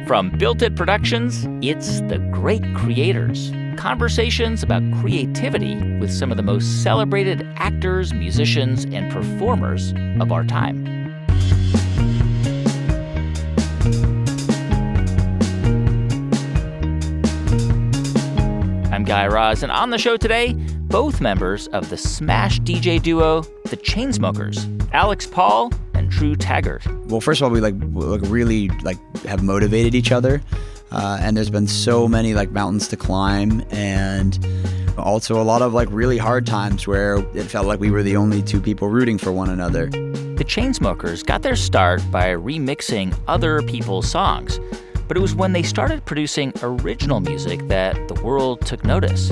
From Built It Productions, it's The Great Creators. Conversations about creativity with some of the most celebrated actors, musicians, and performers of our time. I'm Guy Raz, and on the show today, both members of the smash DJ duo, the Chainsmokers, Alex Pall and Drew Taggart. Well, first of all, we really have motivated each other, and there's been so many mountains to climb, and also a lot of really hard times where it felt like we were the only two people rooting for one another. The Chainsmokers got their start by remixing other people's songs, but it was when they started producing original music that the world took notice.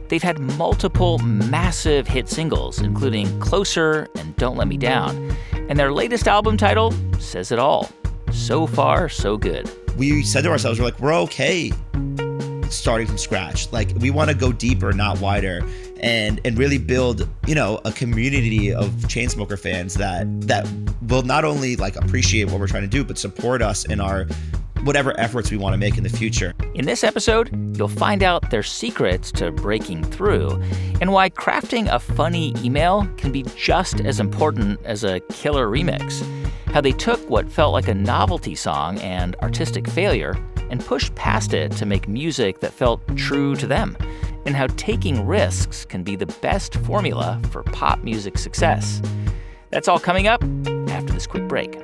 They've had multiple massive hit singles, including Closer and Don't Let Me Down. And their latest album title says it all. So far, so good. We said to ourselves, we're okay starting from scratch. We want to go deeper, not wider, and really build, a community of Chainsmoker fans that will not only appreciate what we're trying to do, but support us in our whatever efforts we want to make in the future. In this episode, you'll find out their secrets to breaking through and why crafting a funny email can be just as important as a killer remix. How they took what felt like a novelty song and artistic failure and pushed past it to make music that felt true to them. And how taking risks can be the best formula for pop music success. That's all coming up after this quick break.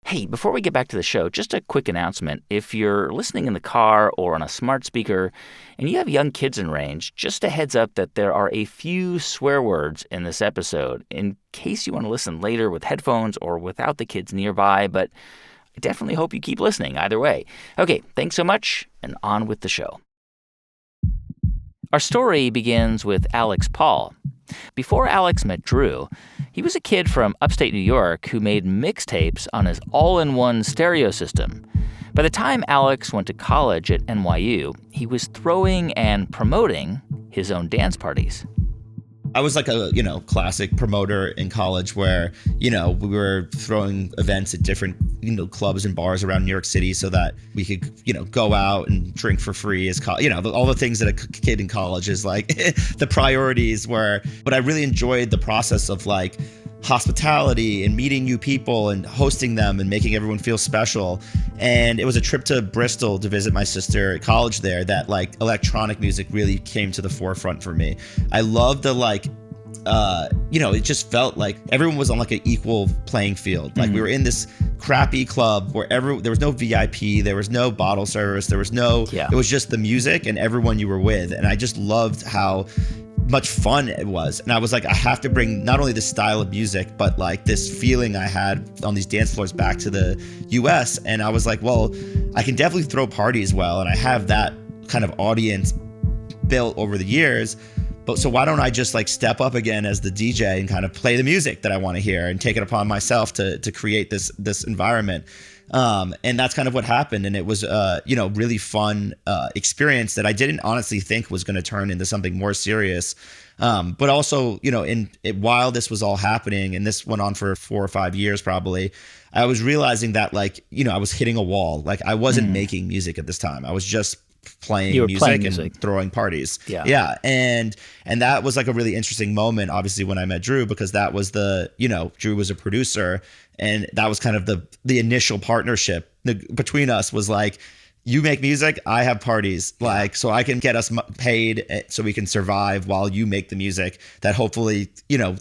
Hey, before we get back to the show, just a quick announcement. If you're listening in the car or on a smart speaker and you have young kids in range, just a heads up that there are a few swear words in this episode in case you want to listen later with headphones or without the kids nearby, but I definitely hope you keep listening either way. Okay, thanks so much, and on with the show. Our story begins with Alex Pall. Before Alex met Drew, he was a kid from upstate New York who made mixtapes on his all-in-one stereo system. By the time Alex went to college at NYU, he was throwing and promoting his own dance parties. I was a, classic promoter in college where, we were throwing events at different, clubs and bars around New York City so that we could, go out and drink for free as, all the things that a kid in college is the priorities were. But I really enjoyed the process of hospitality and meeting new people and hosting them and making everyone feel special. And it was a trip to Bristol to visit my sister at college there that electronic music really came to the forefront for me. I loved the it just felt like everyone was on an equal playing field. We were in this crappy club where there was no VIP, there was no bottle service, there was no, It was just the music and everyone you were with. And I just loved how much fun it was. And I was I have to bring not only the style of music, but this feeling I had on these dance floors back to the US. And I was well, I can definitely throw parties well. And I have that kind of audience built over the years. But so why don't I just step up again as the DJ and kind of play the music that I want to hear and take it upon myself to create this environment. And that's kind of what happened. And it was, really fun experience that I didn't honestly think was going to turn into something more serious. But also, while this was all happening, and this went on for 4 or 5 years probably, I was realizing that I was hitting a wall. I wasn't making music at this time. I was just playing music and throwing parties. Yeah. And that was a really interesting moment, obviously, when I met Drew, because that was Drew was a producer, and that was kind of the initial partnership between us was you make music, I have parties, so I can get us paid so we can survive while you make the music that hopefully,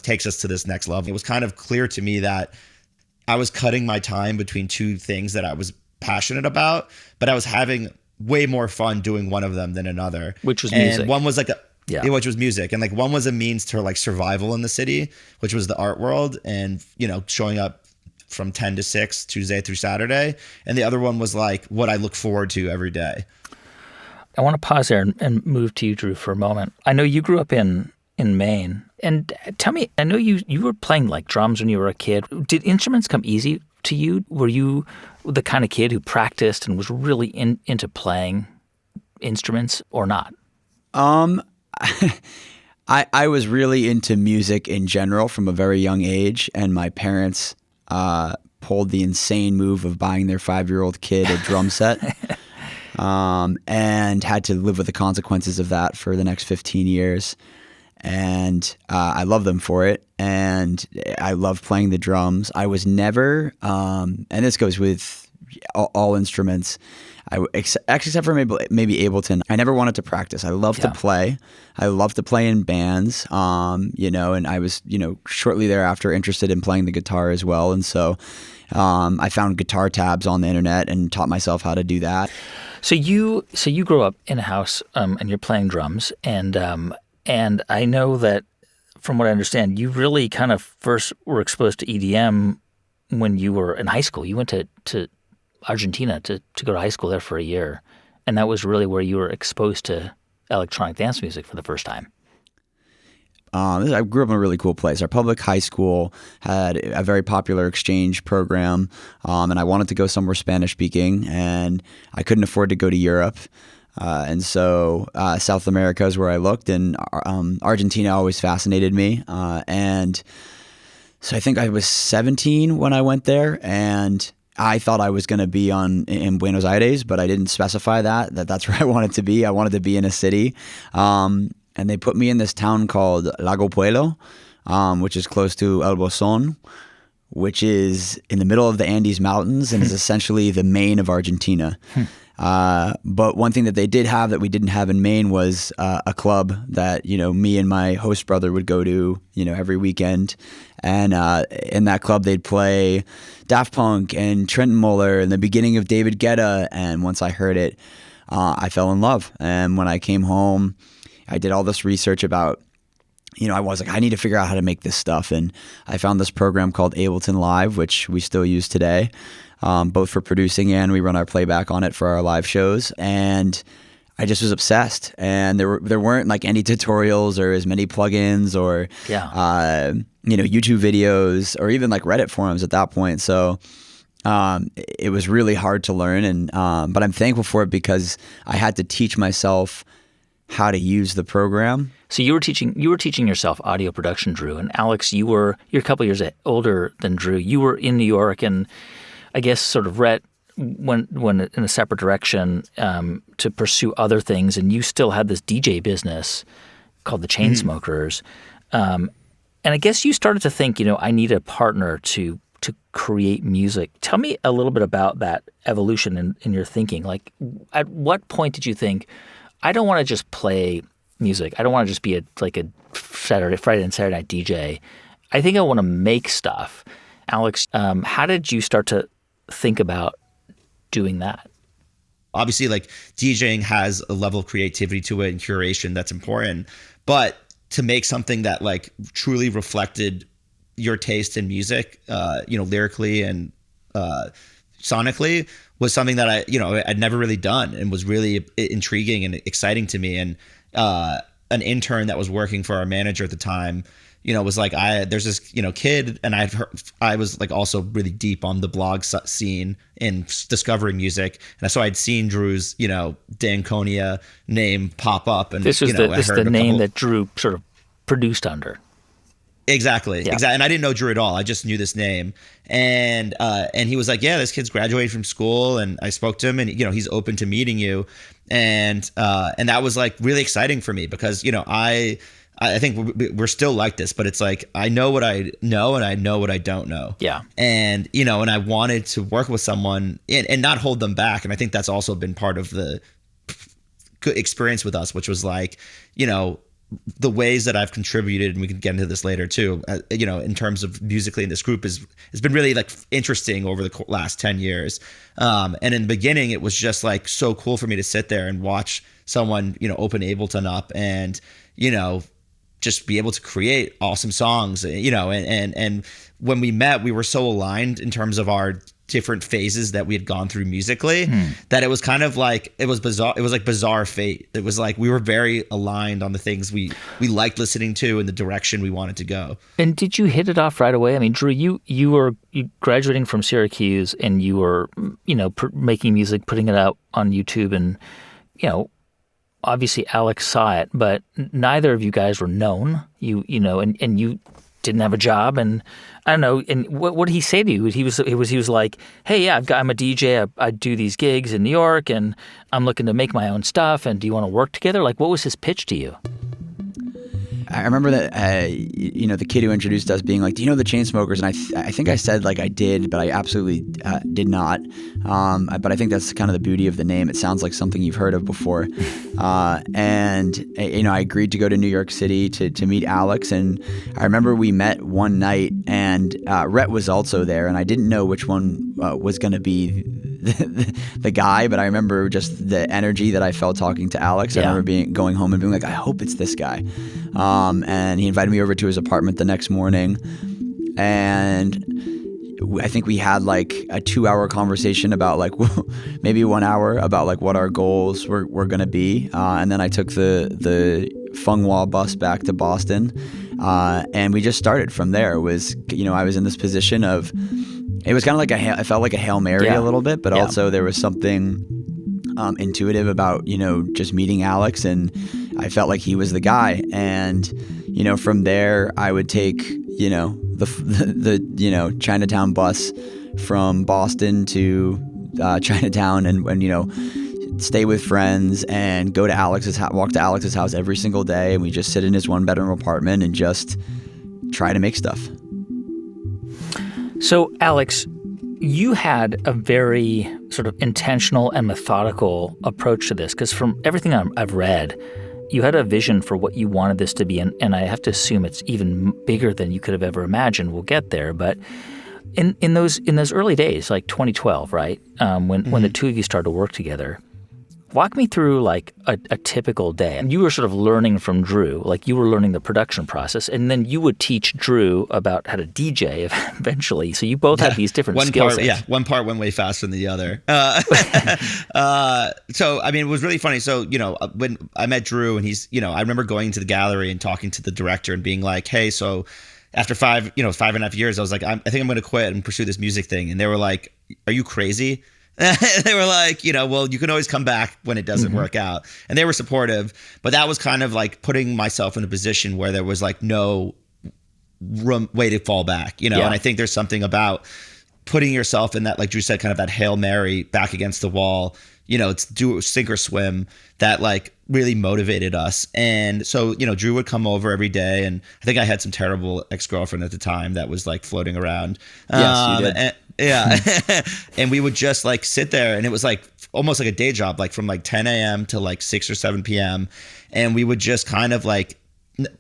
takes us to this next level. It was kind of clear to me that I was cutting my time between two things that I was passionate about, but I was having way more fun doing one of them than another. Which was music. And one was which was music. And one was a means to survival in the city, which was the art world and, showing up from 10 to 6, Tuesday through Saturday. And the other one was what I look forward to every day. I want to pause there and move to you, Drew, for a moment. I know you grew up in Maine. And tell me, I know you were playing drums when you were a kid. Did instruments come easy to you? Were you the kind of kid who practiced and was really into playing instruments or not? I was really into music in general from a very young age, and my parents pulled the insane move of buying their 5-year-old kid a drum set, and had to live with the consequences of that for the next 15 years. And I love them for it, and I love playing the drums. I was never, and this goes with all instruments, except for maybe Ableton. I never wanted to practice. I love to play. I love to play in bands, and I was, shortly thereafter interested in playing the guitar as well. And so I found guitar tabs on the internet and taught myself how to do that. So you grew up in a house, and you're playing drums, and I know that, from what I understand, you really kind of first were exposed to EDM when you were in high school. You went to Argentina to go to high school there for a year, and that was really where you were exposed to electronic dance music for the first time. I grew up in a really cool place. Our public high school had a very popular exchange program, and I wanted to go somewhere Spanish speaking, and I couldn't afford to go to Europe. And so South America is where I looked, and Argentina always fascinated me. And so I think I was 17 when I went there, and I thought I was going to be in Buenos Aires, but I didn't specify that's where I wanted to be. I wanted to be in a city. And they put me in this town called Lago Puelo, which is close to El Bolsón, which is in the middle of the Andes Mountains and is essentially the Maine of Argentina. But one thing that they did have that we didn't have in Maine was a club that, me and my host brother would go to, every weekend. And in that club, they'd play Daft Punk and Trenton Muller and the beginning of David Guetta. And once I heard it, I fell in love. And when I came home, I did all this research about, I was like, I need to figure out how to make this stuff. And I found this program called Ableton Live, which we still use today. Both for producing, and we run our playback on it for our live shows. And I just was obsessed. And there weren't like any tutorials or as many plugins or YouTube videos or even like Reddit forums at that point. So it was really hard to learn. And but I'm thankful for it because I had to teach myself how to use the program. So you were teaching yourself audio production, Drew. And Alex, you're a couple years older than Drew. You were in New York, and I guess sort of Rhett went in a separate direction to pursue other things, and you still had this DJ business called the Chainsmokers. And I guess you started to think, I need a partner to create music. Tell me a little bit about that evolution in your thinking. Like, at what point did you think, I don't want to just play music. I don't want to just be a Friday and Saturday night DJ. I think I want to make stuff. Alex, how did you start to think about doing that? Obviously, like, DJing has a level of creativity to it and curation that's important, but to make something that like truly reflected your taste in music, lyrically and sonically, was something that I'd never really done and was really intriguing and exciting to me. And an intern that was working for our manager at the time, was like, there's this, kid, and I was like also really deep on the blog scene and discovering music. And so I'd seen Drew's, Danconia name pop up. And this is the name that Drew sort of produced under. Exactly. Yeah. Exactly. And I didn't know Drew at all. I just knew this name. And he was like, yeah, this kid's graduated from school. And I spoke to him, and, he's open to meeting you. And that was like really exciting for me because, I think we're still like this, but it's like, I know what I know and I know what I don't know. Yeah. And, and I wanted to work with someone and not hold them back. And I think that's also been part of the good experience with us, which was like, the ways that I've contributed, and we can get into this later too, in terms of musically in this group has been really like interesting over the last 10 years. And in the beginning, it was just like so cool for me to sit there and watch someone, open Ableton up and, just be able to create awesome songs, and when we met, we were so aligned in terms of our different phases that we had gone through musically that it was kind of like, it was bizarre. It was like bizarre fate. It was like, we were very aligned on the things we liked listening to and the direction we wanted to go. And did you hit it off right away? I mean, Drew, you were graduating from Syracuse, and you were, making music, putting it out on YouTube, and, obviously Alex saw it, but neither of you guys were known. You know, and you didn't have a job, and I don't know. And what did he say to you? He was like, "Hey, yeah, I'm a DJ. I do these gigs in New York, and I'm looking to make my own stuff. And do you want to work together?" Like, what was his pitch to you? I remember that, the kid who introduced us being like, "Do you know the Chainsmokers?" And I think I said like I did, but I absolutely did not. But I think that's kind of the beauty of the name. It sounds like something you've heard of before. And I agreed to go to New York City to meet Alex. And I remember we met one night, and Rhett was also there, and I didn't know which one was going to be the guy, but I remember just the energy that I felt talking to Alex. Yeah. I remember going home and being like, I hope it's this guy. And he invited me over to his apartment the next morning, and I think we had like a 2-hour conversation about like maybe 1 hour about like what our goals were going to be. And then I took the Funghwa bus back to Boston, and we just started from there. I was in this position of, it was kind of like I felt like a Hail Mary a little bit, but also there was something intuitive about, just meeting Alex, and I felt like he was the guy. And, from there I would take, the Chinatown bus from Boston to Chinatown and stay with friends and go to walk to Alex's house every single day. And we just sit in his 1-bedroom apartment and just try to make stuff. So, Alex, you had a very sort of intentional and methodical approach to this, because from everything I've read, you had a vision for what you wanted this to be, and I have to assume it's even bigger than you could have ever imagined. We'll get there, but in those early days, like 2012, right, when the two of you started to work together, walk me through like a typical day. And you were sort of learning from Drew, like you were learning the production process, and then you would teach Drew about how to DJ eventually. So you both had these different skill sets. Yeah, one part went way faster than the other. So, I mean, it was really funny. So, when I met Drew, and he's, I remember going to the gallery and talking to the director and being like, hey, so after 5.5 years, I was like, I think I'm going to quit and pursue this music thing. And they were like, are you crazy? They were like, well, you can always come back when it doesn't work out. And they were supportive, but that was kind of like putting myself in a position where there was like no way to fall back, And I think there's something about putting yourself in that, like Drew said, kind of that Hail Mary back against the wall, it's do sink or swim, that like really motivated us. And so, Drew would come over every day, and I think I had some terrible ex-girlfriend at the time that was like floating around. Yes, you did. And we would just like sit there, and it was like almost like a day job, like from like 10 a.m. to like 6 or 7 p.m. And we would just kind of like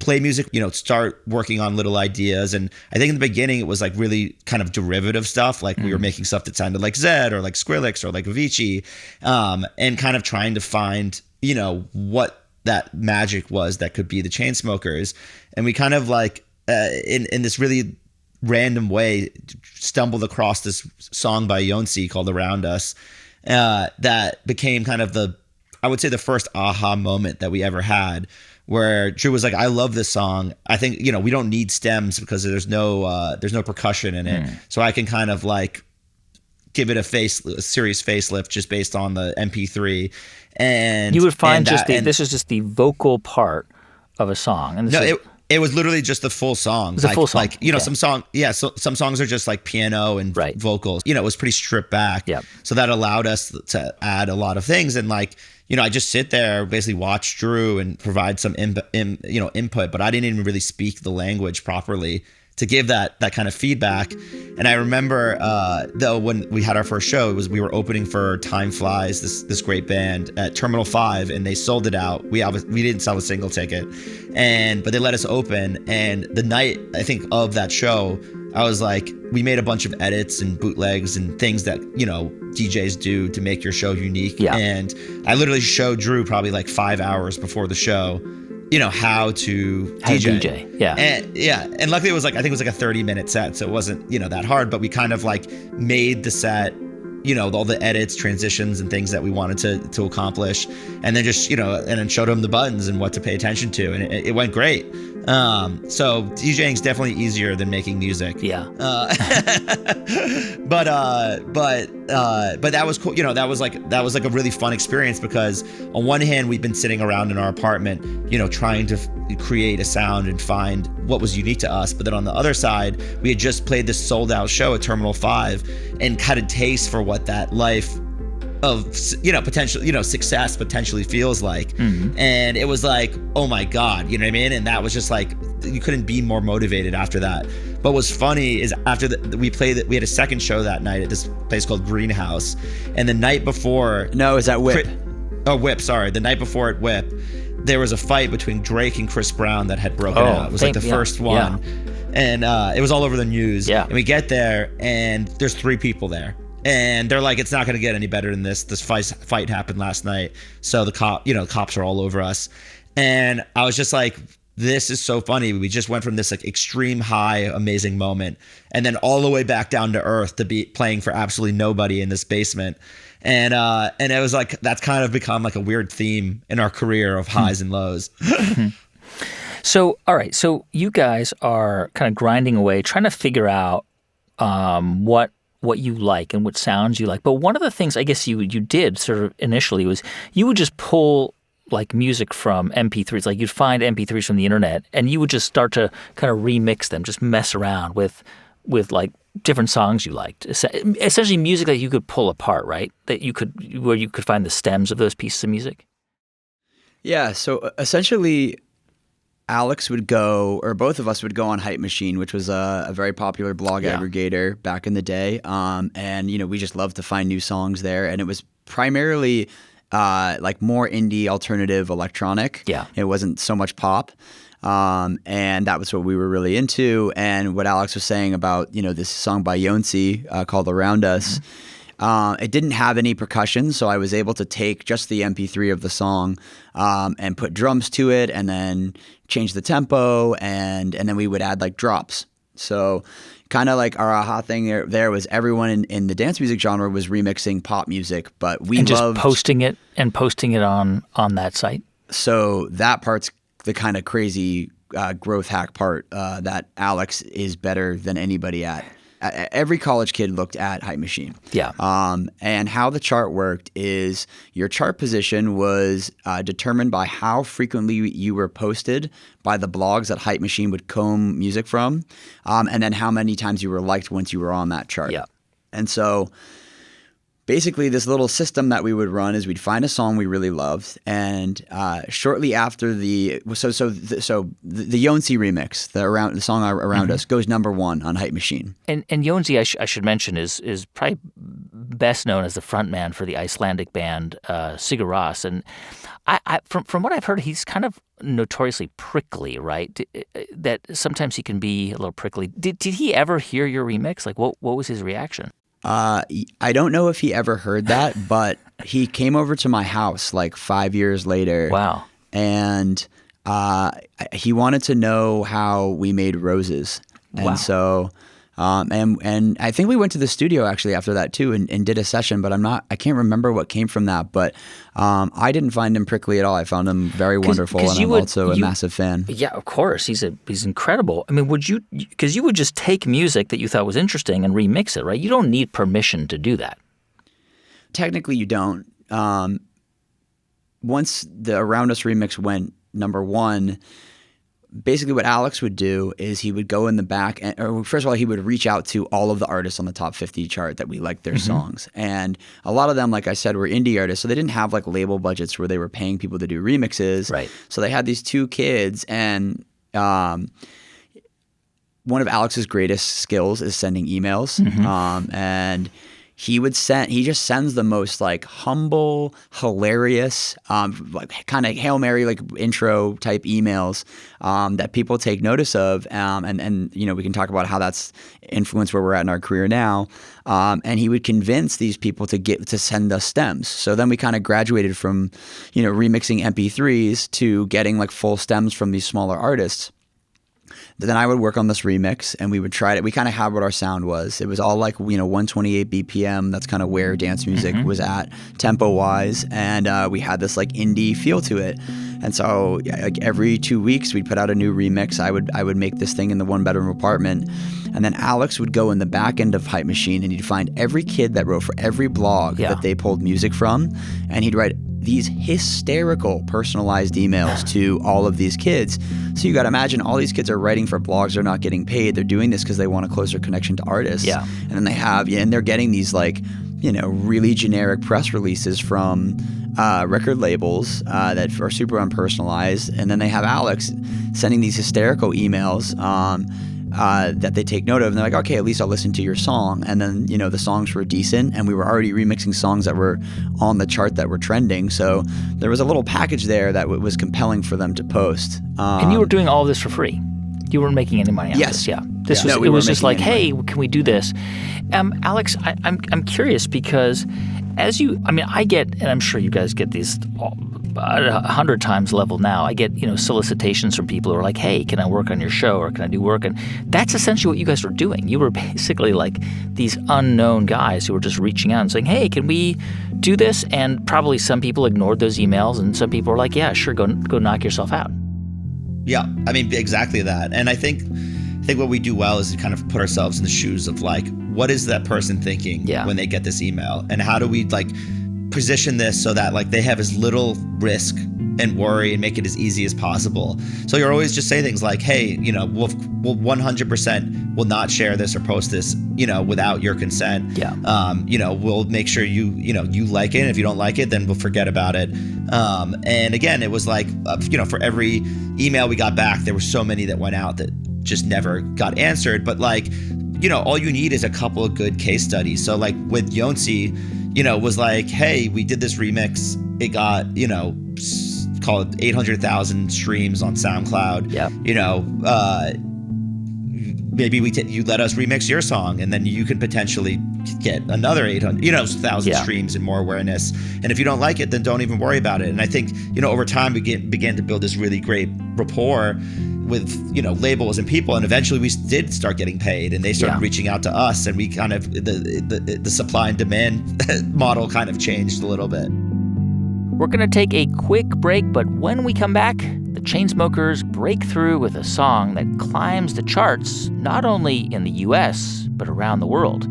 play music, start working on little ideas. And I think in the beginning it was like really kind of derivative stuff. Like we were making stuff that sounded like Zed or like Skrillex or like Avicii, and kind of trying to find, what that magic was that could be the Chainsmokers. And we kind of like, in this really random way, stumbled across this song by Yonsei called Around Us, that became kind of I would say the first aha moment that we ever had, where Drew was like, I love this song. I think, we don't need stems because there's no percussion in it. So I can kind of like give it a serious facelift just based on the MP3. And you would find this is just the vocal part of a song. And it was literally just the full song. It's a full song. Like, some songs are just like piano and vocals. It was pretty stripped back. Yep. So that allowed us to add a lot of things. And like, I just sit there, basically watch Drew and provide some input, but I didn't even really speak the language properly to give that kind of feedback. And I remember, though, when we had our first show, we were opening for Time Flies, this great band at Terminal 5, and they sold it out. We didn't sell a single ticket, but they let us open. And the night, I think, of that show, I was like, we made a bunch of edits and bootlegs and things that, DJs do to make your show unique. Yeah. And I literally showed Drew probably like 5 hours before the show, how to DJ. Yeah. And luckily I think it was like a 30-minute set, so it wasn't, that hard, but we kind of like made the set, all the edits, transitions and things that we wanted to accomplish, and then just, and then showed him the buttons and what to pay attention to, and it went great. So DJing's definitely easier than making music. Yeah. But that was cool. That was like a really fun experience, because on one hand we've been sitting around in our apartment, trying to create a sound and find what was unique to us. But then on the other side, we had just played this sold out show at Terminal 5 and had a taste for what that life of potential success potentially feels like. And it was like, oh my God, you know what I mean? And that was just like, you couldn't be more motivated after that. But what's funny is after we had a second show that night at this place called Greenhouse, and the night before, No, is that Whip? Whip, sorry. The night before at Whip, there was a fight between Drake and Chris Brown that had broken out. It was like the first one. And it was all over the news. Yeah. And we get there and there's 3 people there. And they're like, it's not going to get any better than this. This fight happened last night. So the cops are all over us. And I was just like, this is so funny. We just went from this like extreme high, amazing moment, and then all the way back down to earth to be playing for absolutely nobody in this basement. And it was like, that's kind of become like a weird theme in our career of highs and lows. So, all right. So you guys are kind of grinding away, trying to figure out what you like and what sounds you like. But one of the things I guess you did sort of initially was you would just pull like music from MP3s. Like you'd find MP3s from the internet and you would just start to kind of remix them, just mess around with like different songs you liked. Essentially music that you could pull apart, right? Where you could find the stems of those pieces of music. Yeah, so essentially Alex would go, or both of us would go on Hype Machine, which was a very popular blog aggregator back in the day. And, we just loved to find new songs there. And it was primarily like more indie, alternative, electronic. Yeah. It wasn't so much pop. And that was what we were really into. And what Alex was saying about, this song by Yonsei called Around Us, it didn't have any percussion, so I was able to take just the MP3 of the song and put drums to it and then change the tempo, and then we would add like drops. So kind of like our aha thing there was everyone in the dance music genre was remixing pop music, but we and just loved posting it on that site. So that part's the kind of crazy growth hack part that Alex is better than anybody at. Every college kid looked at Hype Machine. Yeah. And how the chart worked is your chart position was determined by how frequently you were posted by the blogs that Hype Machine would comb music from, and then how many times you were liked once you were on that chart. Yeah. And so basically this little system that we would run is we'd find a song we really loved, and shortly after the Yonsei remix, the song Around Us, goes number 1 on Hype Machine. And Yonsei, I should mention, is probably best known as the frontman for the Icelandic band Guy Raz. And I from what I've heard, he's kind of notoriously prickly, right? That sometimes he can be a little prickly. Did he ever hear your remix? Like, what was his reaction? I don't know if he ever heard that, but he came over to my house like 5 years later. Wow. And he wanted to know how we made roses. And wow. So and I think we went to the studio actually after that too and did a session, but I can't remember what came from that. But I didn't find him prickly at all. I found him very wonderful, and I'm also a massive fan. Yeah, of course. He's incredible. I mean, because you would just take music that you thought was interesting and remix it, right? You don't need permission to do that. Technically, you don't. Once the Around Us remix went number 1, basically what Alex would do is he would go in the back, or first of all, he would reach out to all of the artists on the top 50 chart that we liked their songs. And a lot of them, like I said, were indie artists, so they didn't have like label budgets where they were paying people to do remixes. Right. So they had these 2 kids, and one of Alex's greatest skills is sending emails. And he just sends the most like humble, hilarious, like kind of Hail Mary like intro type emails that people take notice of, and we can talk about how that's influenced where we're at in our career now. And he would convince these people to send us stems. So then we kind of graduated from remixing MP3s to getting like full stems from these smaller artists. Then I would work on this remix, and we would try it. We kind of had what our sound was. It was all like 128 BPM. That's kind of where dance music was at, tempo wise, and we had this like indie feel to it. And so, like every 2 weeks, we'd put out a new remix. I would make this thing in the 1-bedroom apartment, and then Alex would go in the back end of Hype Machine, and he'd find every kid that wrote for every blog that they pulled music from, and he'd write these hysterical personalized emails to all of these kids. So you got to imagine all these kids are writing for blogs. They're not getting paid. They're doing this because they want a closer connection to artists. Yeah. And then they have, and they're getting these like, really generic press releases from record labels that are super unpersonalized. And then they have Alex sending these hysterical emails that they take note of, and they're like, okay, at least I'll listen to your song. And then, the songs were decent, and we were already remixing songs that were on the chart that were trending. So there was a little package there that was compelling for them to post. And you were doing all of this for free. You weren't making any money on this. Yeah. It was just like, hey, can we do this? Alex, I'm curious because I get, and I'm sure you guys get these 100 times level now. I get, solicitations from people who are like, hey, can I work on your show, or can I do work? And that's essentially what you guys were doing. You were basically like these unknown guys who were just reaching out and saying, hey, can we do this? And probably some people ignored those emails, and some people were like, yeah, sure, go knock yourself out. Yeah, exactly that. And I think what we do well is to kind of put ourselves in the shoes of like, what is that person thinking when they get this email, and how do we like position this so that like they have as little risk and worry and make it as easy as possible. So you're always just say things like, hey, we'll 100% will not share this or post this, without your consent. Yeah. We'll make sure you like it. And if you don't like it, then we'll forget about it. And again, it was like, for every email we got back, there were so many that went out that just never got answered. But like, all you need is a couple of good case studies. So like with Yonsei, was like, hey, we did this remix. It got, call it 800,000 streams on SoundCloud. Yeah. Maybe you let us remix your song, and then you could potentially get another 800,000 streams and more awareness. And if you don't like it, then don't even worry about it. And I think, over time we began to build this really great rapport with labels and people, and eventually we did start getting paid, and they started reaching out to us, and we kind of the supply and demand model kind of changed a little bit. We're gonna take a quick break, but when we come back, the Chainsmokers break through with a song that climbs the charts not only in the US but around the world.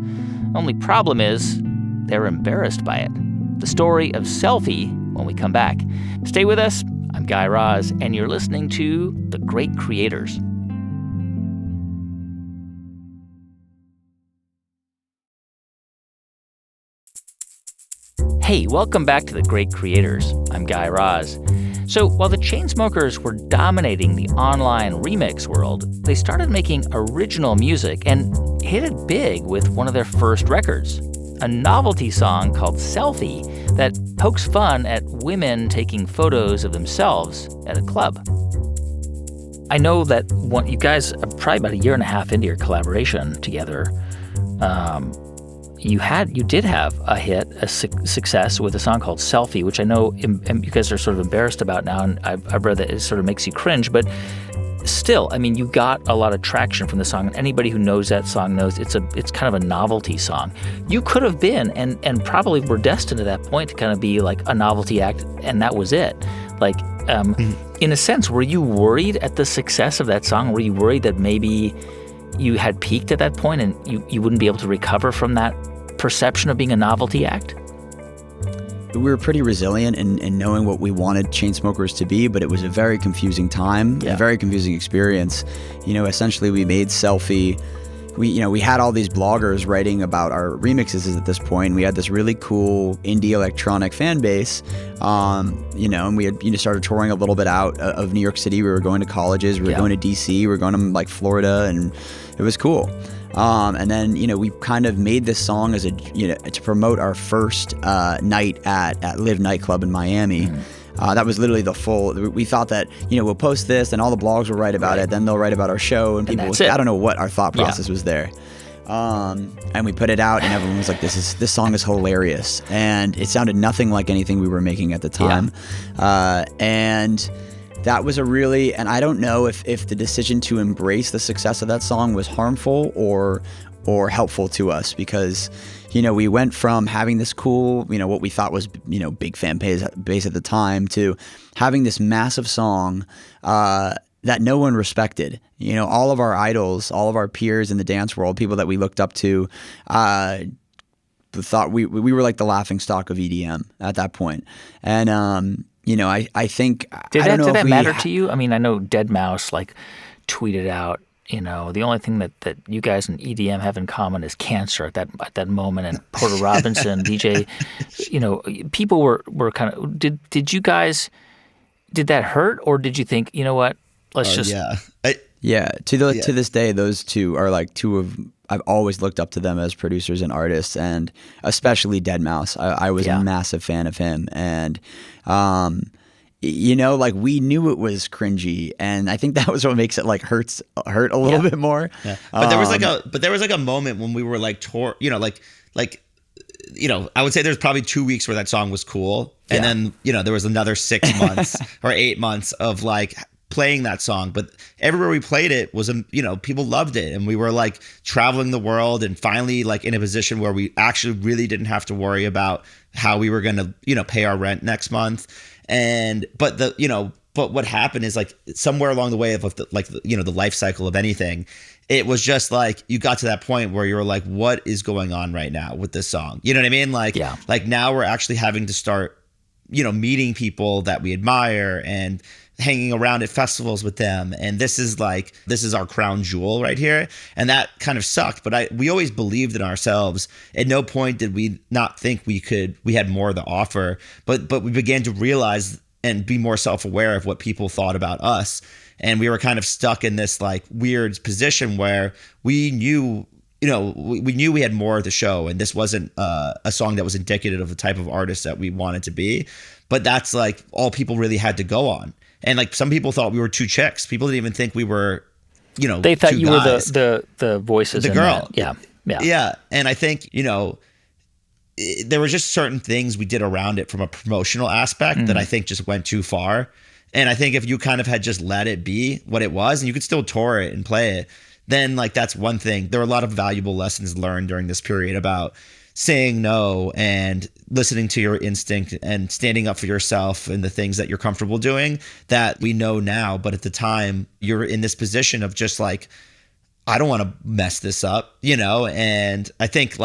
Only problem is they're embarrassed by it. The story of Selfie when we come back. Stay with us. I'm Guy Raz, and you're listening to The Great Creators. Hey, welcome back to The Great Creators. I'm Guy Raz. So while the Chainsmokers were dominating the online remix world, they started making original music and hit it big with one of their first records, a novelty song called Selfie that pokes fun at women taking photos of themselves at a club. I know that you guys are probably about a year and a half into your collaboration together. You did have a hit, a success with a song called Selfie, which I know you guys are sort of embarrassed about now, and I've read that it sort of makes you cringe, but still, you got a lot of traction from the song, and anybody who knows that song knows it's kind of a novelty song. You could have been, and probably were destined at that point to kind of be like a novelty act, and that was it. Like, in a sense, were you worried at the success of that song? Were you worried that maybe you had peaked at that point and you wouldn't be able to recover from that perception of being a novelty act? We were pretty resilient in knowing what we wanted Chainsmokers to be, but it was a very confusing time, a very confusing experience. Essentially we made Selfie. We had all these bloggers writing about our remixes at this point. We had this really cool indie electronic fan base, and we had started touring a little bit out of New York City. We were going to colleges, we were going to DC, we were going to like Florida, and it was cool. And then, we kind of made this song as to promote our first night at Live nightclub in Miami. That was literally we thought that, we'll post this and all the blogs will write about it. Then they'll write about our show and people I don't know what our thought process was there. And we put it out and everyone was like, this song is hilarious. And it sounded nothing like anything we were making at the time. And that was a really, and I don't know if the decision to embrace the success of that song was harmful or helpful to us, because we went from having this cool, what we thought was, big fan base at the time, to having this massive song that no one respected. All of our idols, all of our peers in the dance world, people that we looked up to, thought we were like the laughing stock of EDM at that point. And, I think, did I don't know did if that matter to you? I mean, I know Dead Mouse tweeted out, the only thing that you guys in EDM have in common is cancer at that moment. And Porter Robinson, DJ, people were kind of, did you guys, did that hurt, or did you think, what, let's just. Yeah. To this day, those two are like two of, I've always looked up to them as producers and artists, and especially Dead Mouse. I was a massive fan of him. And, we knew it was cringy, and I think that was what makes it hurt a little bit more. Yeah. But there was a moment when we were I would say there's probably 2 weeks where that song was cool, and then there was another 6 months or 8 months of playing that song. But everywhere we played it was people loved it, and we were traveling the world, and finally in a position where we actually really didn't have to worry about how we were going to pay our rent next month. But what happened is somewhere along the way of the life cycle of anything, it was just you got to that point where you were like, what is going on right now with this song? You know what I mean? Now we're actually having to start meeting people that we admire and hanging around at festivals with them, and this is our crown jewel right here. And that kind of sucked, but we always believed in ourselves. At no point did we not think we had more to offer, but we began to realize and be more self-aware of what people thought about us. And we were kind of stuck in this weird position where we knew we had more to show, and this wasn't a song that was indicative of the type of artist that we wanted to be. But that's all people really had to go on. And some people thought we were two chicks. People didn't even think we were, they thought two you guys. were the voices. The girl. Yeah. And I think, there were just certain things we did around it from a promotional aspect that I think just went too far. And I think if you kind of had just let it be what it was, and you could still tour it and play it, then that's one thing. There were a lot of valuable lessons learned during this period about saying no and listening to your instinct and standing up for yourself and the things that you're comfortable doing that we know now. But at the time, you're in this position of just I don't want to mess this up, and I think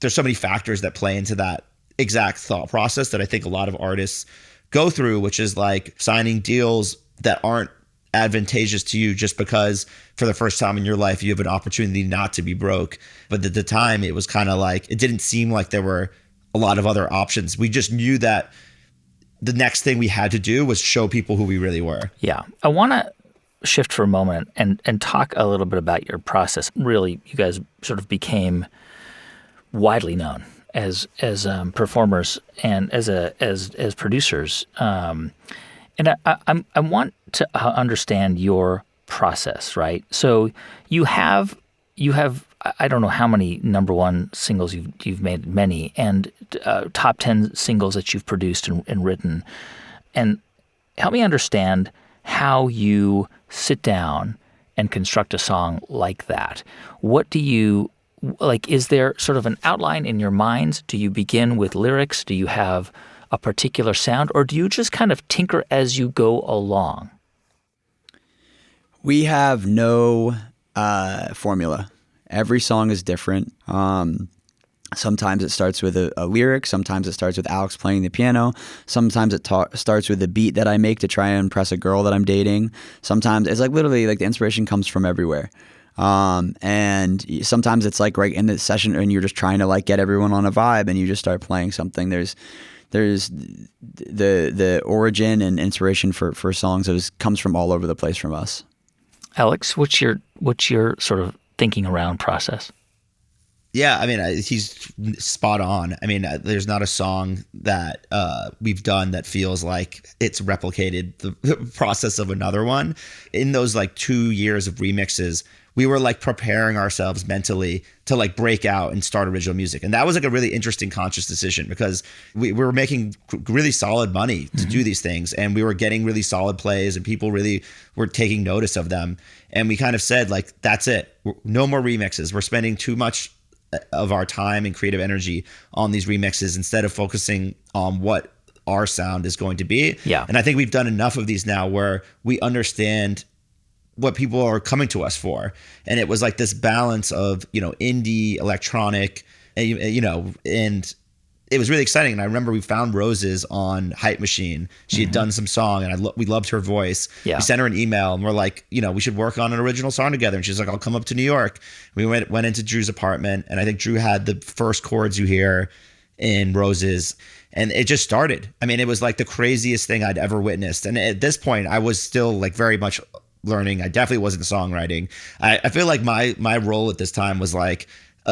there's so many factors that play into that exact thought process that I think a lot of artists go through, which is signing deals that aren't advantageous to you just because for the first time in your life you have an opportunity not to be broke. But at the time it was kind of it didn't seem like there were a lot of other options. We just knew that the next thing we had to do was show people who we really were. Yeah. I want to shift for a moment and talk a little bit about your process. Really, you guys sort of became widely known as performers and as producers. And I want to understand your process, right? So you have I don't know how many number one singles you've made, many, and top 10 singles that you've produced and written. And help me understand how you sit down and construct a song like that. What do you is there sort of an outline in your mind? Do you begin with lyrics? Do you have a particular sound, or do you just kind of tinker as you go along? We have no formula. Every song is different. Sometimes it starts with a lyric. Sometimes it starts with Alex playing the piano. Sometimes it starts with a beat that I make to try and impress a girl that I'm dating. Sometimes it's literally the inspiration comes from everywhere. And sometimes it's right in the session and you're just trying to get everyone on a vibe and you just start playing something. There's the origin and inspiration for songs comes from all over the place from us. Alex, what's your sort of thinking around process? Yeah, I mean, he's spot on. I mean, there's not a song that we've done that feels like it's replicated the process of another one. In those 2 years of remixes, we were like preparing ourselves mentally to like break out and start original music. And that was like a really interesting conscious decision, because we were making really solid money to do these things, and we were getting really solid plays, and people really were taking notice of them. And we kind of said, like, that's it. No more remixes. We're spending too much of our time and creative energy on these remixes instead of focusing on what our sound is going to be. Yeah. And I think we've done enough of these now where we understand what people are coming to us for. And it was like this balance of, you know, indie, electronic, you know, and it was really exciting. And I remember we found Roses on Hype Machine. She had done some song, and we loved her voice. Yeah. We sent her an email, and we're like, you know, we should work on an original song together. And she's like, I'll come up to New York. We went into Drew's apartment, and I think Drew had the first chords you hear in Roses, and it just started. I mean, it was like the craziest thing I'd ever witnessed. And at this point, I was still like very much learning. I definitely wasn't songwriting. I feel like my role at this time was like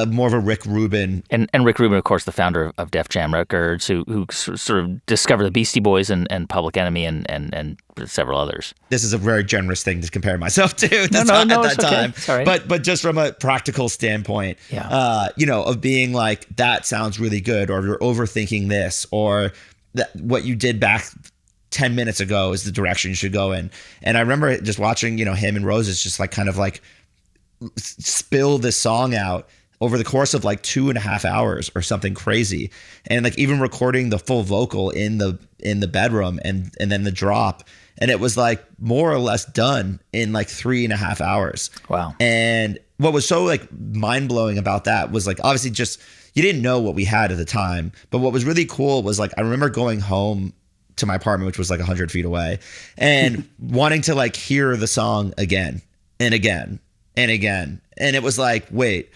more of a Rick Rubin. And Rick Rubin, of course, the founder of Def Jam Records, who sort of discovered the Beastie Boys and Public Enemy and several others. This is a very generous thing to compare myself to at No, that okay. time. It's all right. But just from a practical standpoint, you know, of being like, that sounds really good, or you're overthinking this, or that what you did back 10 minutes ago is the direction you should go in. And I remember just watching, you know, him and Roses just like kind of like spill this song out over the course of like 2.5 hours or something crazy. And like even recording the full vocal in the bedroom and then the drop. And it was like more or less done in like 3.5 hours. Wow. And what was so like mind blowing about that was like, obviously just, you didn't know what we had at the time, but what was really cool was like, I remember going home to my apartment, which was like 100 feet away, and wanting to like hear the song again and again and again. And it was like, wait,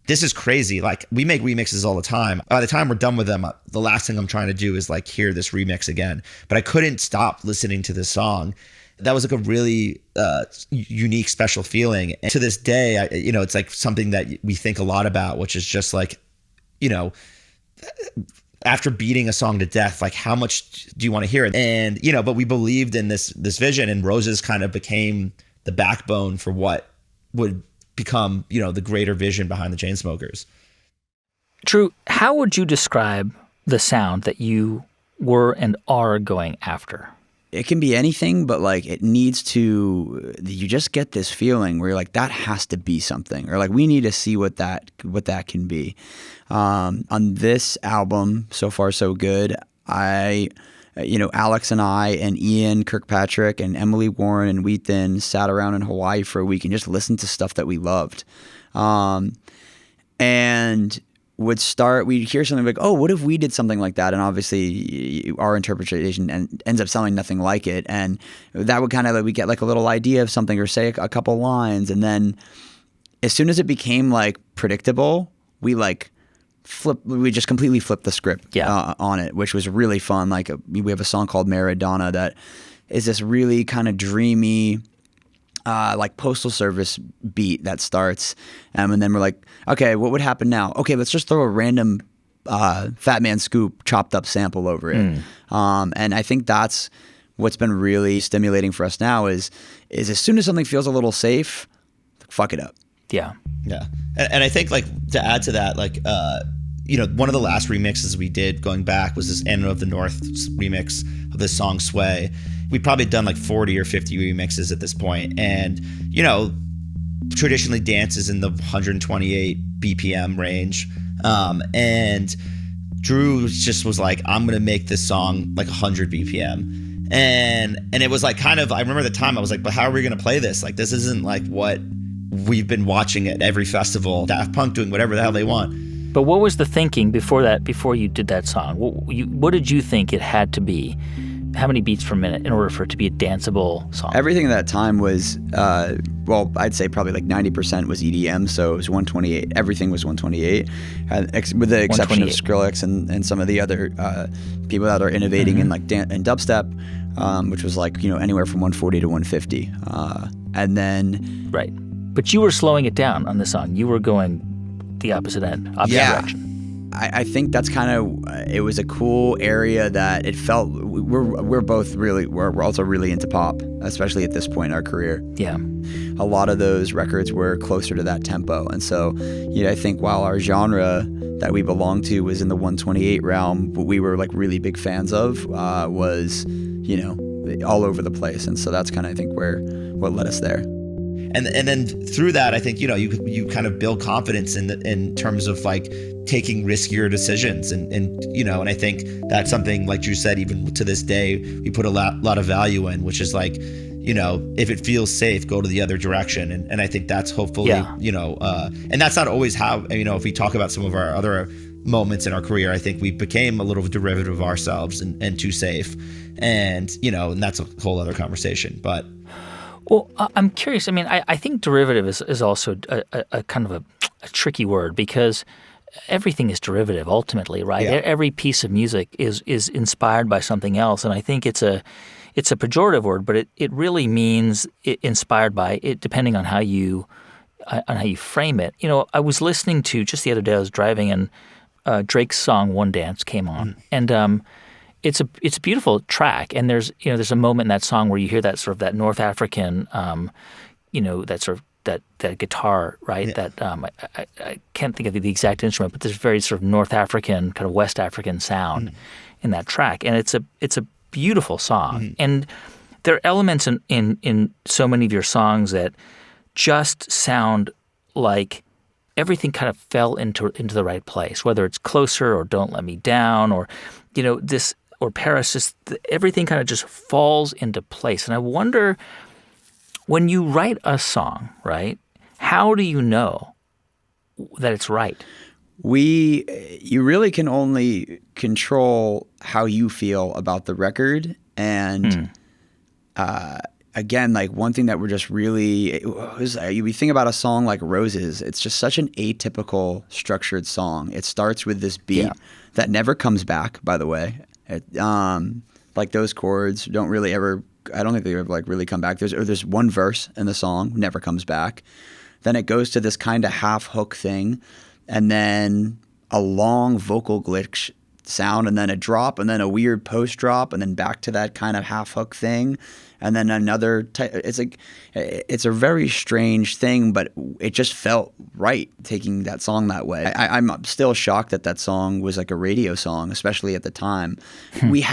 this is crazy. Like, we make remixes all the time. By the time we're done with them, the last thing I'm trying to do is like hear this remix again. But I couldn't stop listening to this song. That was like a really unique, special feeling. And to this day, you know, it's like something that we think a lot about, which is just like, you know, after beating a song to death, like how much do you want to hear it? And, you know, but we believed in this vision, and Roses kind of became the backbone for what would become, you know, the greater vision behind the Chainsmokers. Drew, how would you describe the sound that you were and are going after? It can be anything, but like it needs to, you just get this feeling where you're like, that has to be something, or like we need to see what that can be. On this album, So Far So Good, Alex and I and Ian Kirkpatrick and Emily Warren and Wheaton sat around in Hawaii for a week and just listened to stuff that we loved. And we'd hear something like, oh, what if we did something like that? And obviously our interpretation ends up sounding nothing like it. And that would kind of, like, we get like a little idea of something or say a couple lines. And then as soon as it became like predictable, we just completely flipped the script on it, which was really fun. Like we have a song called Maradona that is this really kind of dreamy, like Postal Service beat that starts. And then we're like, okay, what would happen now? Okay, let's just throw a random Fat Man Scoop chopped up sample over it. And I think that's what's been really stimulating for us now is as soon as something feels a little safe, fuck it up. Yeah. Yeah. And I think, like, to add to that, like, one of the last remixes we did going back was this Anna of the North remix of this song Sway. We'd probably done like 40 or 50 remixes at this point. And, traditionally dance is in the 128 BPM range. And Drew just was like, I'm going to make this song like 100 BPM. And it was like kind of, I remember the time I was like, but how are we going to play this? Like, this isn't like what we've been watching at every festival, Daft Punk doing whatever the hell they want. But what was the thinking before you did that song? What did you think it had to be? How many beats per minute in order for it to be a danceable song? Everything at that time was, I'd say probably like 90% was EDM, so it was 128. Everything was 128, with the exception of Skrillex and some of the other people that are innovating in like in dubstep, which was like, anywhere from 140 to 150. And then... Right. But you were slowing it down on the song. You were going the opposite end, opposite direction. I think that's kind of, it was a cool area that it felt, we're both really, we're also really into pop, especially at this point in our career. Yeah. A lot of those records were closer to that tempo. And so, I think while our genre that we belonged to was in the 128 realm, what we were like really big fans of was, all over the place. And so that's kind of, I think, what led us there. And then through that, I think, you kind of build confidence in terms of like taking riskier decisions. And I think that's something, like you said, even to this day, we put a lot of value in, which is like, if it feels safe, go to the other direction. And I think that's hopefully, and that's not always how, if we talk about some of our other moments in our career, I think we became a little derivative of ourselves and too safe. And, and that's a whole other conversation. But well, I'm curious. I mean, I think derivative is also a kind of a tricky word, because everything is derivative ultimately, right? Yeah. Every piece of music is inspired by something else, and I think it's a pejorative word, but it really means inspired by it, depending on how you frame it. I was listening to, just the other day, I was driving, and Drake's song "One Dance" came on, and it's a beautiful track, and there's a moment in that song where you hear that sort of that North African, that sort of that guitar, right? Yeah. That I can't think of the exact instrument, but there's very sort of North African, kind of West African sound in that track, and it's a beautiful song. And there are elements in so many of your songs that just sound like everything kind of fell into the right place, whether it's Closer or Don't Let Me Down or this or Paris. Just everything kind of just falls into place. And I wonder, when you write a song, right, how do you know that it's right? You really can only control how you feel about the record. And again, like one thing that we're just really, we think about a song like Roses, it's just such an atypical structured song. It starts with this beat that never comes back, by the way. Like those chords don't really ever, I don't think they ever like really come back. There's one verse in the song, never comes back. Then it goes to this kind of half hook thing, and then a long vocal glitch sound, and then a drop, and then a weird post drop, and then back to that kind of half hook thing, and then another. It's a very strange thing, but it just felt right taking that song that way. I'm still shocked that song was like a radio song, especially at the time. We've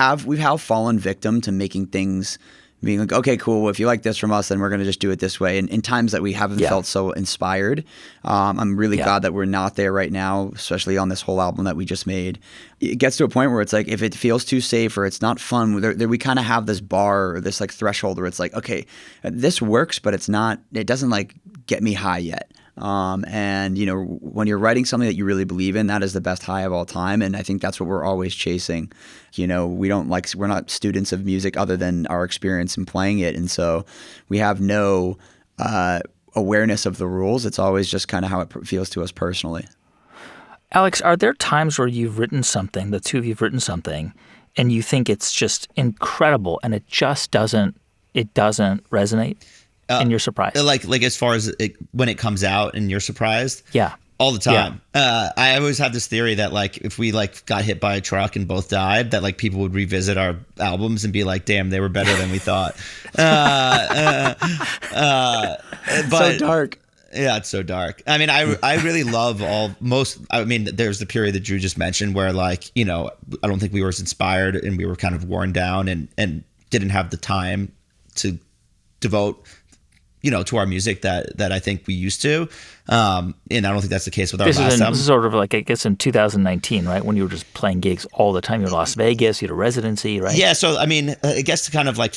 fallen victim to making things being like, okay, cool, if you like this from us, then we're going to just do it this way. And in times that we haven't felt so inspired, I'm really glad that we're not there right now, especially on this whole album that we just made. It gets to a point where it's like, if it feels too safe or it's not fun, we kind of have this bar or this like threshold where it's like, okay, this works, but it doesn't like get me high yet. And when you're writing something that you really believe in, that is the best high of all time. And I think that's what we're always chasing. We're not students of music other than our experience in playing it. And so we have no awareness of the rules. It's always just kind of how it feels to us personally. Alex, are there times where you've written something, the two of you've written something, and you think it's just incredible and it just doesn't resonate? And you're surprised, like as far as when it comes out and you're surprised, all the time. I always have this theory that like if we like got hit by a truck and both died, that like people would revisit our albums and be like, "Damn, they were better than we thought." But so dark. Yeah, it's so dark. I mean, I really love there's the period that Drew just mentioned where like I don't think we were as inspired and we were kind of worn down and didn't have the time to devote to our music that I think we used to. And I don't think that's the case with our last album. This is sort of like, I guess, in 2019, right? When you were just playing gigs all the time. You were in Las Vegas, you had a residency, right? Yeah. So, I mean, I guess to kind of like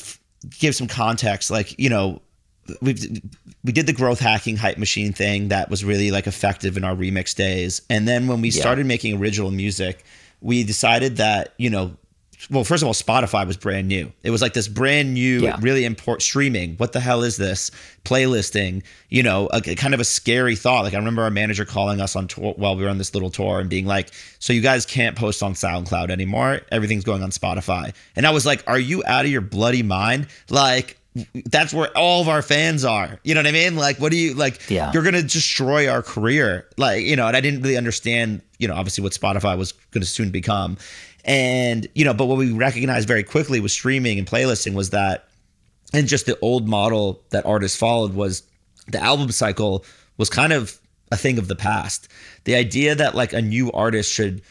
give some context, like, we did the growth hacking hype machine thing that was really like effective in our remix days. And then when we started making original music, we decided that, well, first of all, Spotify was brand new. It was like this brand new, really important streaming. What the hell is this? Playlisting, a kind of a scary thought. Like I remember our manager calling us on tour while we were on this little tour and being like, so you guys can't post on SoundCloud anymore. Everything's going on Spotify. And I was like, are you out of your bloody mind? Like that's where all of our fans are. You know what I mean? Like, what do you like? Yeah. You're gonna destroy our career, like, you know. And I didn't really understand, you know, obviously what Spotify was going to soon become, and you know, but what we recognized very quickly with streaming and playlisting was that, and just the old model that artists followed was the album cycle was kind of a thing of the past. The idea that like a new artist should,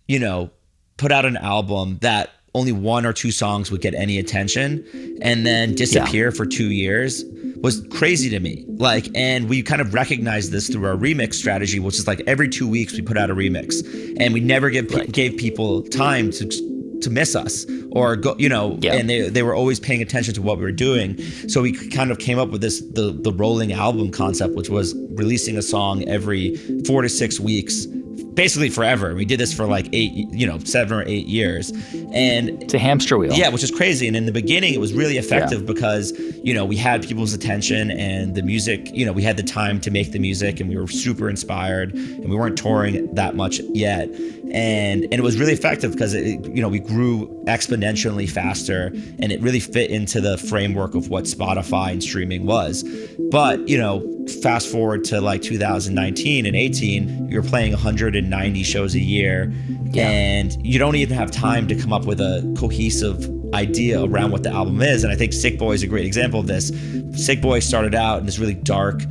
you know, put out an album that only 1 or 2 songs would get any attention and then disappear for 2 years was crazy to me. Like, and we kind of recognized this through our remix strategy, which is like every 2 weeks we put out a remix, and we never gave people time to miss us or go, you know, and they were always paying attention to what we were doing. So we kind of came up with this, the rolling album concept, which was releasing a song every 4 to 6 weeks, basically forever. We did this for like 7 or 8 years, and it's a hamster wheel. Yeah, which is crazy. And in the beginning, it was really effective because, you know, we had people's attention and the music, you know, we had the time to make the music, and we were super inspired, and we weren't touring that much yet. And it was really effective because we grew exponentially faster, and it really fit into the framework of what Spotify and streaming was. But, you know, fast forward to like 2019 and 18, you're playing 190 shows a year, and you don't even have time to come up with a cohesive idea around what the album is. And I think Sick Boy is a great example of this. Sick Boy started out in this really dark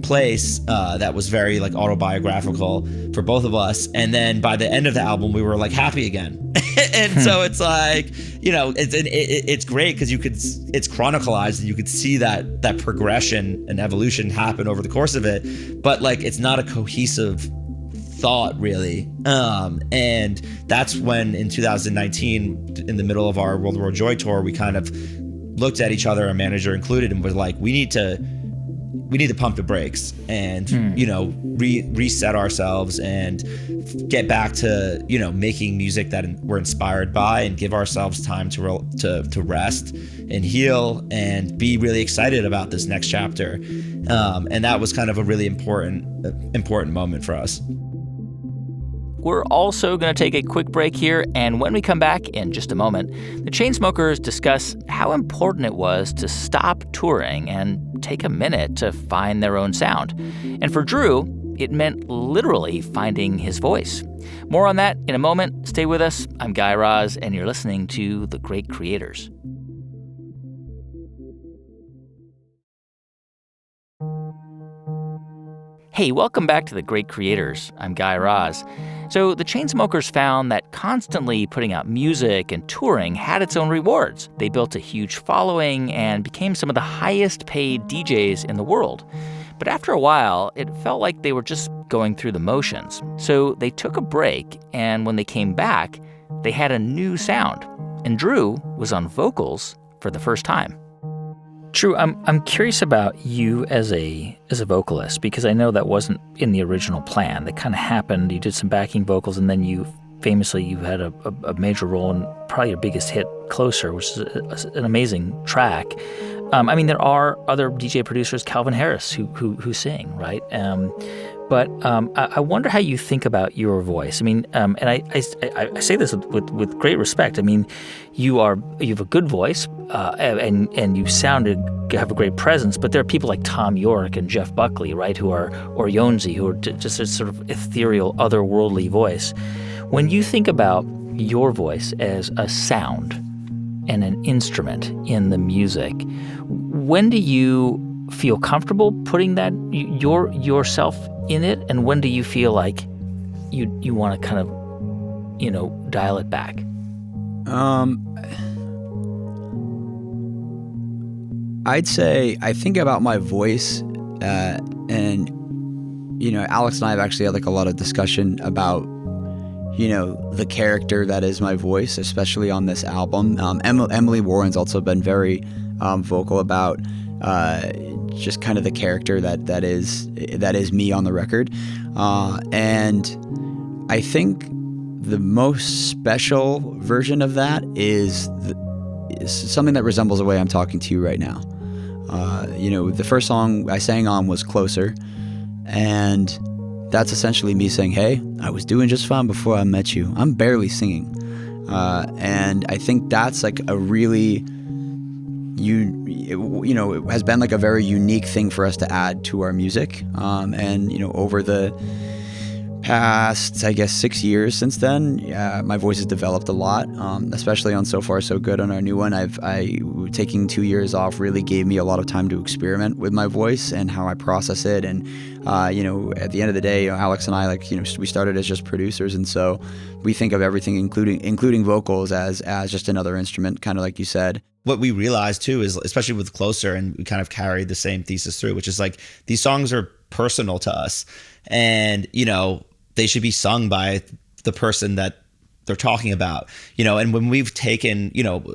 place that was very like autobiographical for both of us, and then by the end of the album we were like happy again. And so it's like, you know, it's great because it's chronicalized, and you could see that progression and evolution happen over the course of it, but like it's not a cohesive thought really. And that's when in 2019, in the middle of our World War Joy tour, we kind of looked at each other, our manager included, and was like, we need to pump the brakes and, you know, reset ourselves and get back to, you know, making music that we're inspired by, and give ourselves time to rest and heal and be really excited about this next chapter. And that was kind of a really important moment for us. We're also going to take a quick break here, and when we come back in just a moment, the Chainsmokers discuss how important it was to stop touring and take a minute to find their own sound. And for Drew, it meant literally finding his voice. More on that in a moment. Stay with us. I'm Guy Raz, and you're listening to The Great Creators. Hey, welcome back to The Great Creators. I'm Guy Raz. So the Chainsmokers found that constantly putting out music and touring had its own rewards. They built a huge following and became some of the highest paid DJs in the world. But after a while, it felt like they were just going through the motions. So they took a break, and when they came back, they had a new sound. And Drew was on vocals for the first time. Drew, I'm curious about you as a vocalist, because I know that wasn't in the original plan. That kind of happened. You did some backing vocals, and then you had a major role in probably your biggest hit, Closer, which is an amazing track. I mean, there are other DJ producers, Calvin Harris, who sing, right? But I wonder how you think about your voice. I mean, and I say this with great respect. I mean, you have a good voice, and you have a great presence. But there are people like Tom York and Jeff Buckley, right, or Yonzi, who are just a sort of ethereal, otherworldly voice. When you think about your voice as a sound and an instrument in the music, when do you feel comfortable putting that yourself in it, and when do you feel like you want to kind of, you know, dial it back? I'd say I think about my voice, and you know, Alex and I have actually had like a lot of discussion about, you know, the character that is my voice, especially on this album. Emily Warren's also been very vocal about just kind of the character that is me on the record, and I think the most special version of that is something that resembles the way I'm talking to you right now. You know, the first song I sang on was Closer, and that's essentially me saying, hey, I was doing just fine before I met you. I'm barely singing. And I think that's like a really it has been like a very unique thing for us to add to our music. And over the past, I guess, 6 years since then, my voice has developed a lot, especially on So Far So Good on our new one. Taking 2 years off really gave me a lot of time to experiment with my voice and how I process it. And, at the end of the day, Alex and I, we started as just producers. And so we think of everything, including vocals, as just another instrument, kind of like you said. What we realized too is, especially with Closer, and we kind of carried the same thesis through, which is like, these songs are personal to us, and they should be sung by the person that they're talking about, and when we've taken,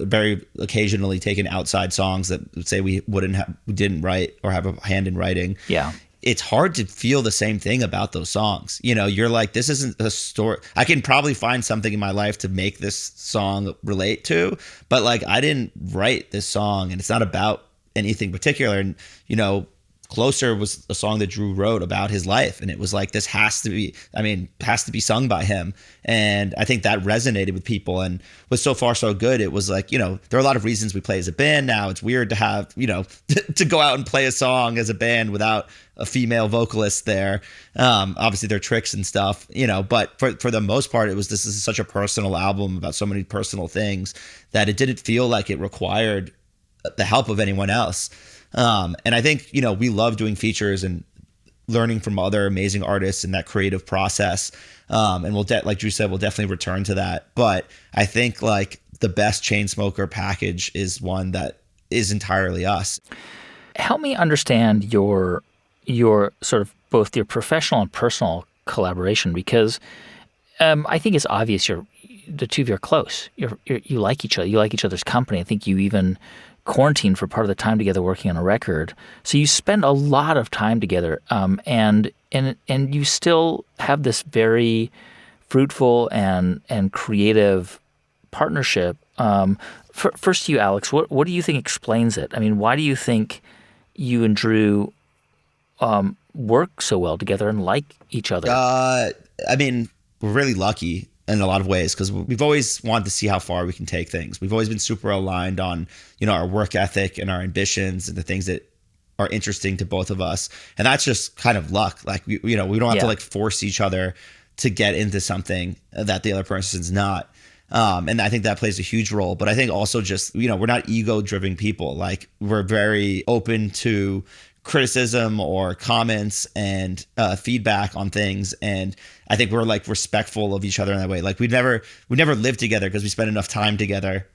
very occasionally taken outside songs that say we didn't write or have a hand in writing. Yeah. It's hard to feel the same thing about those songs. You're like, this isn't a story. I can probably find something in my life to make this song relate to, but like, I didn't write this song, and it's not about anything particular. And, Closer was a song that Drew wrote about his life, and it was like, this has to be sung by him. And I think that resonated with people. And with So Far So Good, it was like, there are a lot of reasons we play as a band now. It's weird to have, to go out and play a song as a band without a female vocalist there. Obviously there are tricks and stuff, but for the most part, this is such a personal album about so many personal things that it didn't feel like it required the help of anyone else. And I think, we love doing features and learning from other amazing artists in that creative process. And like Drew said, we'll definitely return to that. But I think like the best Chainsmoker package is one that is entirely us. Help me understand your sort of both your professional and personal collaboration, because I think it's obvious the two of you are close. You like each other. You like each other's company. I think you even quarantined for part of the time together working on a record. So you spend a lot of time together, and you still have this very fruitful and creative partnership. First to you, Alex, what do you think explains it? I mean, why do you think you and Drew work so well together and like each other? We're really lucky in a lot of ways, because we've always wanted to see how far we can take things. We've always been super aligned on, our work ethic and our ambitions and the things that are interesting to both of us. And that's just kind of luck. Like, we don't have to like force each other to get into something that the other person's not. And I think that plays a huge role. But I think also just, we're not ego-driven people. Like, we're very open to criticism or comments and feedback on things, and I think we're like respectful of each other in that way. Like, we never lived together because we spent enough time together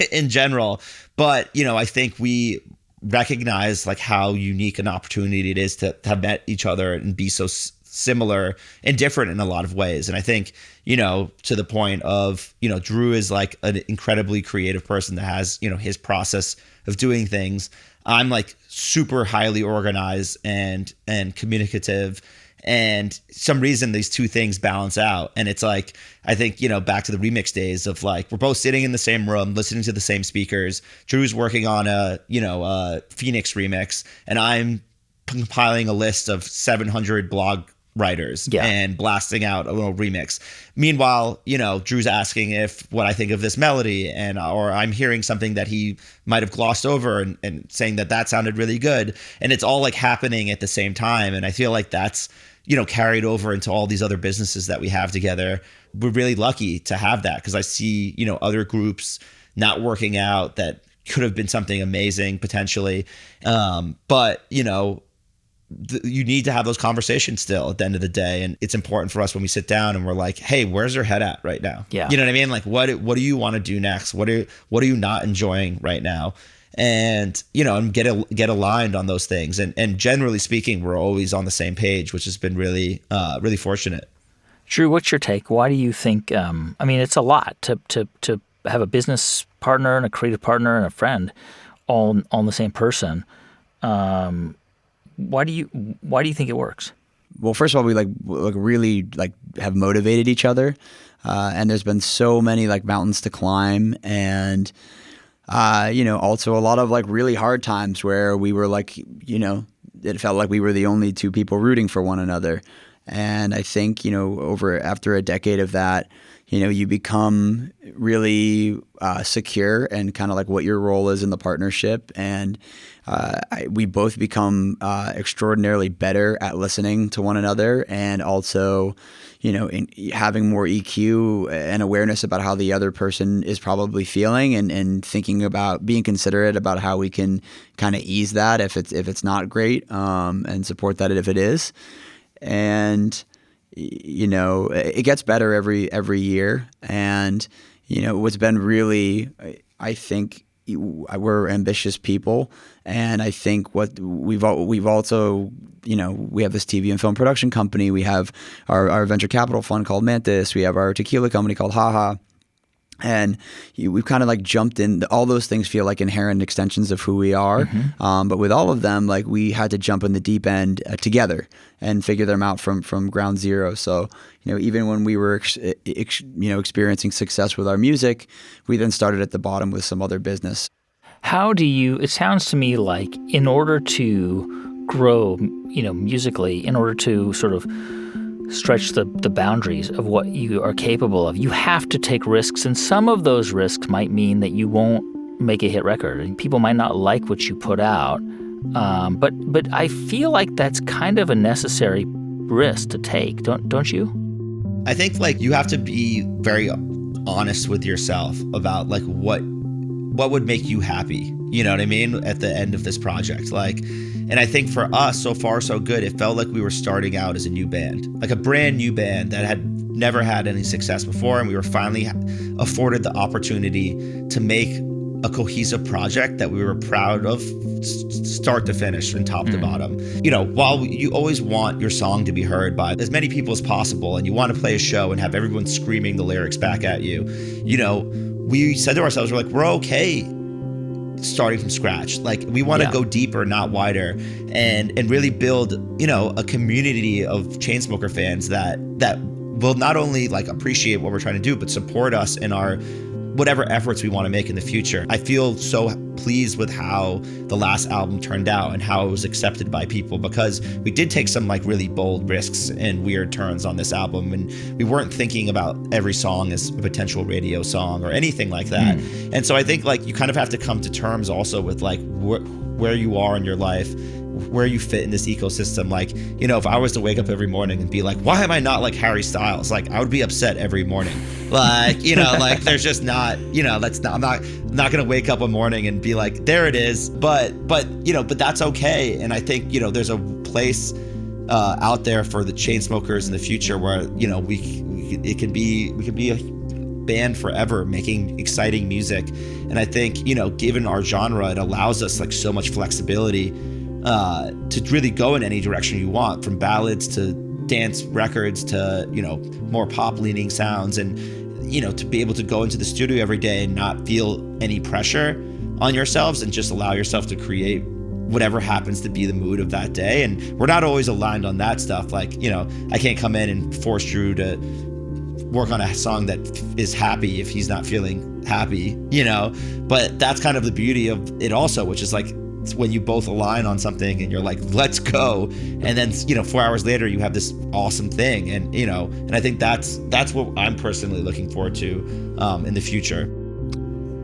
in general, but I think we recognize like how unique an opportunity it is to have met each other and be so similar and different in a lot of ways. And I think, to the point of, Drew is like an incredibly creative person that has, his process of doing things. I'm like super highly organized and communicative, and some reason these two things balance out. And it's like, I think, back to the remix days of like, we're both sitting in the same room, listening to the same speakers. Drew's working on a Phoenix remix, and I'm compiling a list of 700 blog writers and blasting out a little remix. Meanwhile, Drew's asking what I think of this melody, or I'm hearing something that he might have glossed over and saying that sounded really good. And it's all like happening at the same time. And I feel like that's, carried over into all these other businesses that we have together. We're really lucky to have that, because I see, other groups not working out that could have been something amazing potentially. But, you need to have those conversations still at the end of the day. And it's important for us when we sit down and we're like, hey, where's your head at right now? Yeah. You know what I mean? Like, what do you want to do next? What are you not enjoying right now? And, and get aligned on those things. And generally speaking, we're always on the same page, which has been really, really fortunate. Drew, what's your take? Why do you think, it's a lot to have a business partner and a creative partner and a friend all on the same person. Why do you think it works? Well, first of all, we really have motivated each other, and there's been so many like mountains to climb, and also a lot of like really hard times where we were like, it felt like we were the only two people rooting for one another, And I think, after a decade of that, you become really secure and kind of like what your role is in the partnership. And we both become extraordinarily better at listening to one another, and also, having more EQ and awareness about how the other person is probably feeling, and thinking about being considerate about how we can kind of ease that if it's not great, and support that if it is. And it gets better every year. And what's been really, I think, we're ambitious people, and I think what we've also, we have this TV and film production company. We have our venture capital fund called Mantis. We have our tequila company called Haha. And we've kind of like jumped in. All those things feel like inherent extensions of who we are. Mm-hmm. But with all of them, like, we had to jump in the deep end together and figure them out from ground zero. So, even when we were, experiencing success with our music, we then started at the bottom with some other business. It sounds to me like in order to grow, musically, in order to sort of stretch the boundaries of what you are capable of, you have to take risks, and some of those risks might mean that you won't make a hit record, and people might not like what you put out. But I feel like that's kind of a necessary risk to take, don't you? I think like you have to be very honest with yourself about like what would make you happy. You know what I mean? At the end of this project, and I think for us, so far so good. It felt like we were starting out as a new band, like a brand new band that had never had any success before, and we were finally afforded the opportunity to make a cohesive project that we were proud of, start to finish, from top to bottom. While you always want your song to be heard by as many people as possible, and you want to play a show and have everyone screaming the lyrics back at you, we said to ourselves, we're like, we're okay starting from scratch. Like, we want to go deeper, not wider, and really build, a community of Chainsmoker fans that will not only like appreciate what we're trying to do, but support us in our whatever efforts we want to make in the future. I feel so pleased with how the last album turned out and how it was accepted by people, because we did take some like really bold risks and weird turns on this album, and we weren't thinking about every song as a potential radio song or anything like that. And so I think like you kind of have to come to terms also with like where you are in your life, where you fit in this ecosystem. Like, if I was to wake up every morning and be like, why am I not like Harry Styles? Like, I would be upset every morning. Like, like there's just not, that's not, I'm not going to wake up a morning and be like, there it is. But that's okay. And I think, there's a place out there for the Chainsmokers in the future where, we can be a band forever making exciting music. And I think, given our genre, it allows us like so much flexibility to really go in any direction you want, from ballads to dance records to, more pop leaning sounds, and, to be able to go into the studio every day and not feel any pressure on yourselves and just allow yourself to create whatever happens to be the mood of that day. And we're not always aligned on that stuff. Like, I can't come in and force Drew to work on a song that is happy if he's not feeling happy, but that's kind of the beauty of it also, which is like, it's when you both align on something and you're like, let's go. And then, 4 hours later you have this awesome thing. And, and I think that's what I'm personally looking forward to in the future.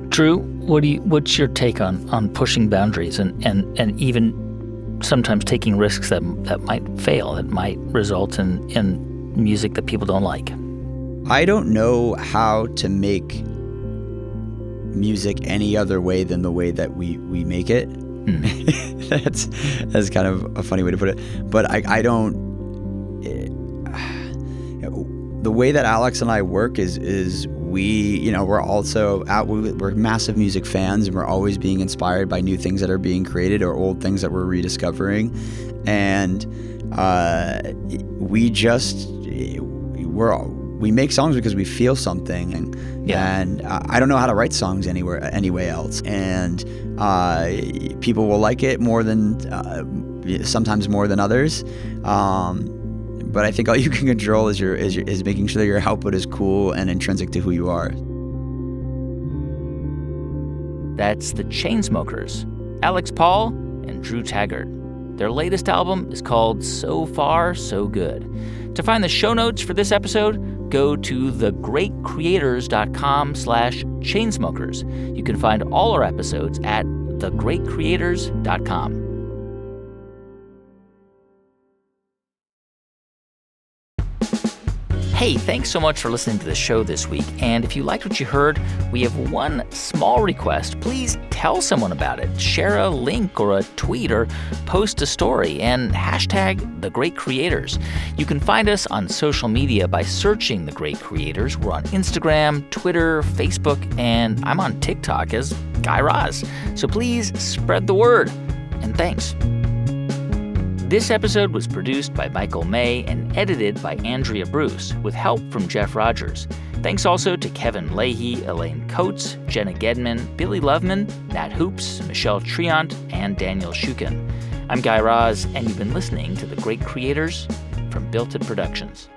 Drew, what's your take on pushing boundaries and even sometimes taking risks that might fail, that might result in music that people don't like? I don't know how to make music any other way than the way that we make it. That's kind of a funny way to put it, but I don't. The way that Alex and I work is we, we're also we're massive music fans, and we're always being inspired by new things that are being created or old things that we're rediscovering, and we make songs because we feel something, and I don't know how to write songs anyway else, and people will like it more than sometimes more than others, but I think all you can control is making sure that your output is cool and intrinsic to who you are. That's the Chainsmokers, Alex Pall and Drew Taggart. Their latest album is called So Far, So Good. To find the show notes for this episode, go to thegreatcreators.com/Chainsmokers. You can find all our episodes at thegreatcreators.com. Hey, thanks so much for listening to the show this week. And if you liked what you heard, we have one small request. Please tell someone about it. Share a link or a tweet or post a story and hashtag The Great Creators. You can find us on social media by searching The Great Creators. We're on Instagram, Twitter, Facebook, and I'm on TikTok as Guy Raz. So please spread the word. And thanks. This episode was produced by Michael May and edited by Andrea Bruce, with help from Jeff Rogers. Thanks also to Kevin Leahy, Elaine Coates, Jenna Gedman, Billy Loveman, Nat Hoops, Michelle Triant, and Daniel Shukin. I'm Guy Raz, and you've been listening to The Great Creators from Built It Productions.